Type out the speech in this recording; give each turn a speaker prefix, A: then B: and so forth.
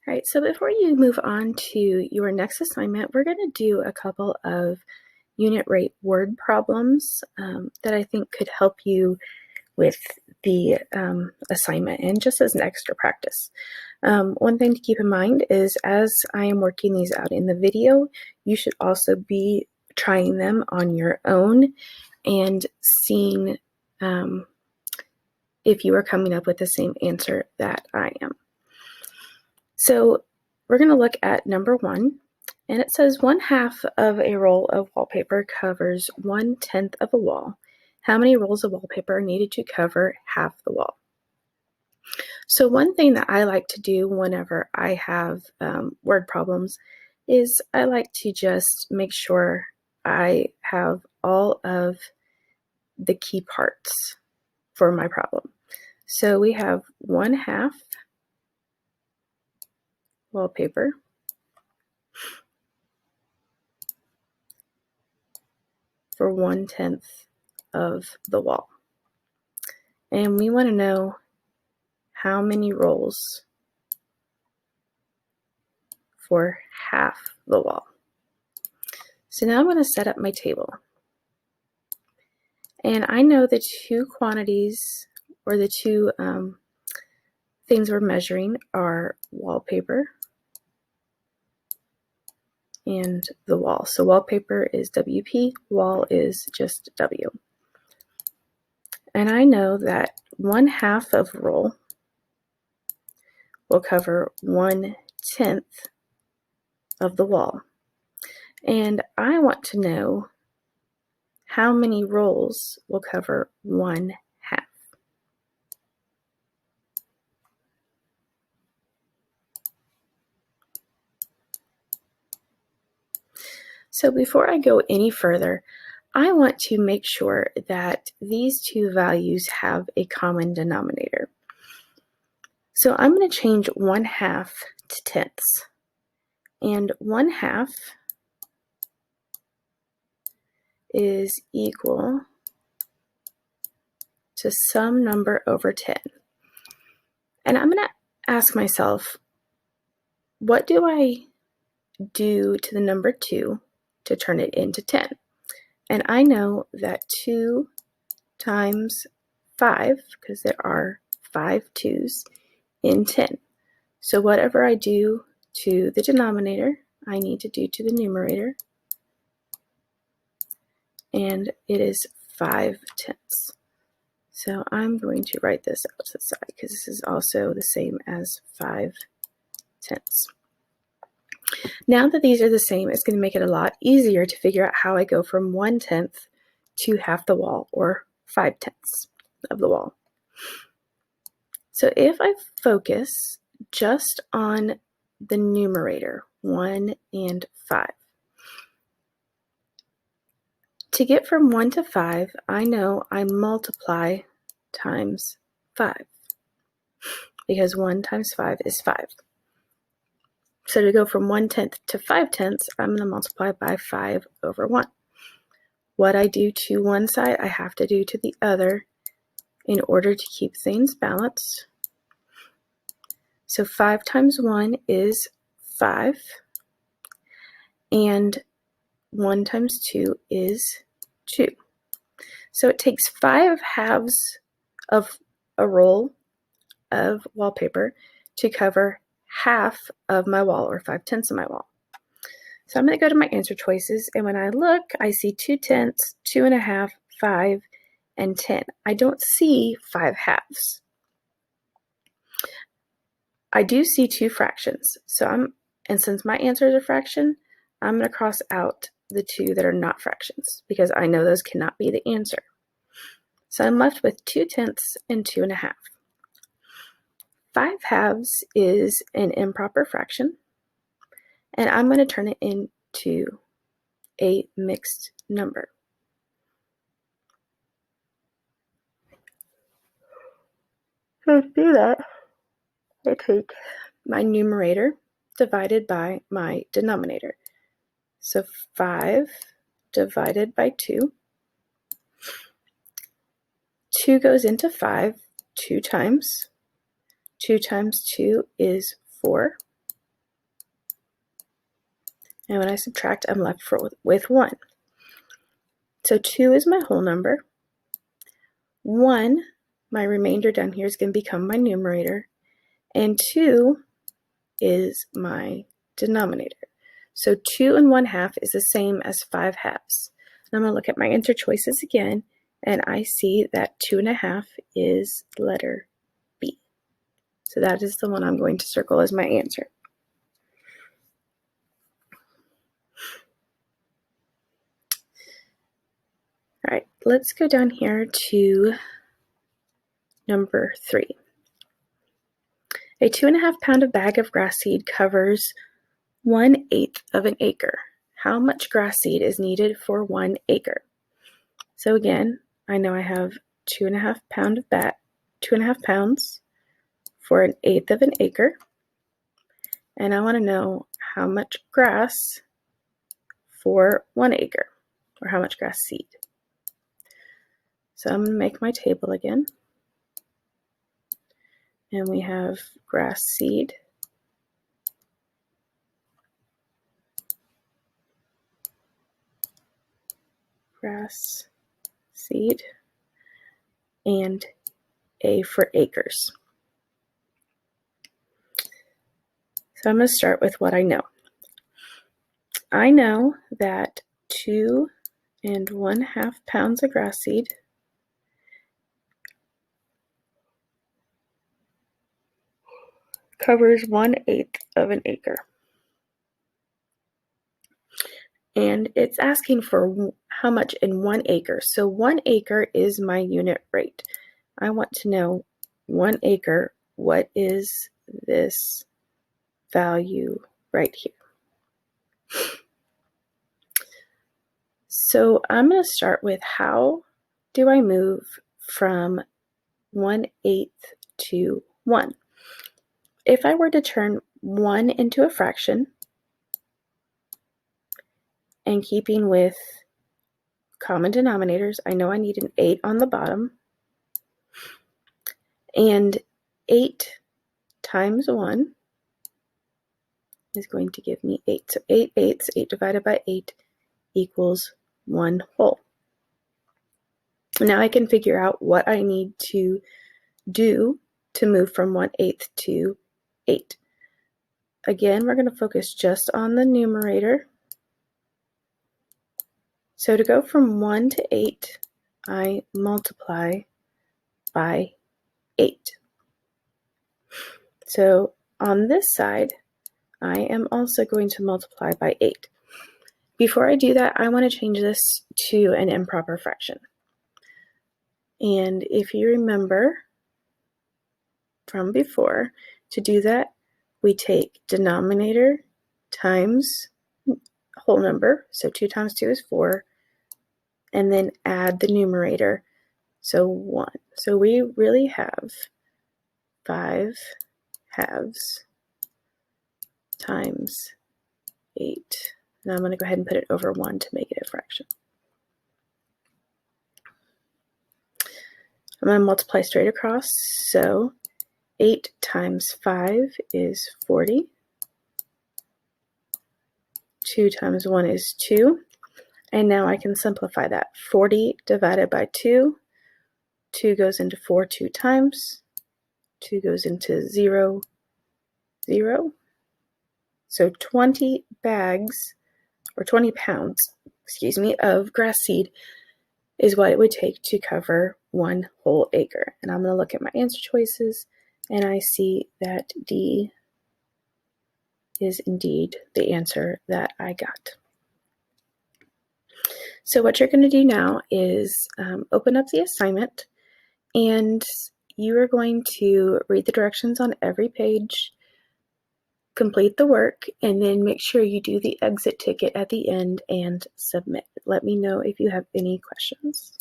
A: All right, so before you move on to your next assignment, we're going to do a couple of unit rate word problems that I think could help you with the assignment and just as an extra practice. One thing to keep in mind is as I am working these out in the video, you should also be trying them on your own and seeing if you are coming up with the same answer that I am. So we're going to look at number 1, and it says 1/2 of a roll of wallpaper covers 1/10 of a wall. How many rolls of wallpaper are needed to cover half the wall? So one thing that I like to do whenever I have word problems is I like to just make sure I have all of the key parts for my problem. So we have 1/2 wallpaper for 1/10 of the wall. And we want to know how many rolls for half the wall. So now I'm going to set up my table. And I know the two quantities or the two things we're measuring are wallpaper and the wall. So wallpaper is WP, wall is just W. And I know that 1/2 of roll will cover 1/10 of the wall. And I want to know how many rolls will cover 1/2. So before I go any further, I want to make sure that these two values have a common denominator. So I'm going to change 1/2 to tenths. And 1/2 is equal to some number over 10. And I'm going to ask myself, what do I do to the number 2 to turn it into 10? And I know that 2 times 5, because there are 5 2's in 10. So whatever I do to the denominator, I need to do to the numerator. And it is 5/10. So I'm going to write this out to the side because this is also the same as 5/10. Now that these are the same, it's going to make it a lot easier to figure out how I go from 1/10 to half the wall, or 5/10 of the wall. So if I focus just on the numerator, 1 and 5. To get from 1 to 5, I know I multiply times 5, because 1 times 5 is 5. So to go from 1/10 to 5/10, I'm going to multiply by 5 over 1. What I do to one side, I have to do to the other in order to keep things balanced. So 5 times 1 is 5, and 1 times 2 is 2. So it takes 5/2 of a roll of wallpaper to cover half of my wall, or 5/10 of my wall. So I'm going to go to my answer choices, and when I look, I see 2/10, 2.5, 5, and 10. I don't see 5/2. I do see 2 fractions. And since my answer is a fraction, I'm going to cross out the 2 that are not fractions because I know those cannot be the answer. So I'm left with 2/10 and 2.5. 5/2 is an improper fraction, and I'm going to turn it into a mixed number. So to do that, I take my numerator divided by my denominator. So 5 divided by 2. 2 goes into 5 2 times. 2 times 2 is 4. And when I subtract, I'm left with 1. So 2 is my whole number. 1, my remainder down here, is going to become my numerator. And 2 is my denominator. So 2 and 1/2 is the same as 5/2. And I'm going to look at my answer choices again, and I see that 2.5 is letter B. So that is the one I'm going to circle as my answer. All right, let's go down here to number 3. A 2.5 pound bag of grass seed covers 1/8 of an acre. How much grass seed is needed for 1 acre? So again, I know I have 2.5 pounds for 1/8 of an acre. And I want to know how much grass for 1 acre, or how much grass seed. So I'm going to make my table again. And we have grass seed. Grass seed. And A for acres. So I'm going to start with what I know. I know that 2 1/2 pounds of grass seed covers 1/8 of an acre. And it's asking for how much in 1 acre. So 1 acre is my unit rate. I want to know 1 acre, what is this value right here? So I'm going to start with, how do I move from 1/8 to 1? If I were to turn 1 into a fraction, and keeping with common denominators, I know I need an 8 on the bottom. And 8 times 1 is going to give me 8. So 8/8, 8 divided by 8 equals 1 whole. Now I can figure out what I need to do to move from 1/8 to 8. Again, we're going to focus just on the numerator. So to go from 1 to 8, I multiply by 8. So on this side, I am also going to multiply by 8. Before I do that, I want to change this to an improper fraction. And if you remember from before, to do that, we take denominator times whole number, so 2 times 2 is 4, and then add the numerator, so 1. So we really have 5/2 times 8. Now I'm going to go ahead and put it over 1 to make it a fraction. I'm going to multiply straight across, so 8 times 5 is 40. 2 times 1 is 2. And now I can simplify that. 40 divided by 2. 2 goes into 4 2 times. 2 goes into 0, 0. So 20 bags, or 20 pounds, of grass seed is what it would take to cover 1 whole acre. And I'm going to look at my answer choices, and I see that D is indeed the answer that I got. So what you're going to do now is open up the assignment, and you are going to read the directions on every page, complete the work, and then make sure you do the exit ticket at the end and submit. Let me know if you have any questions.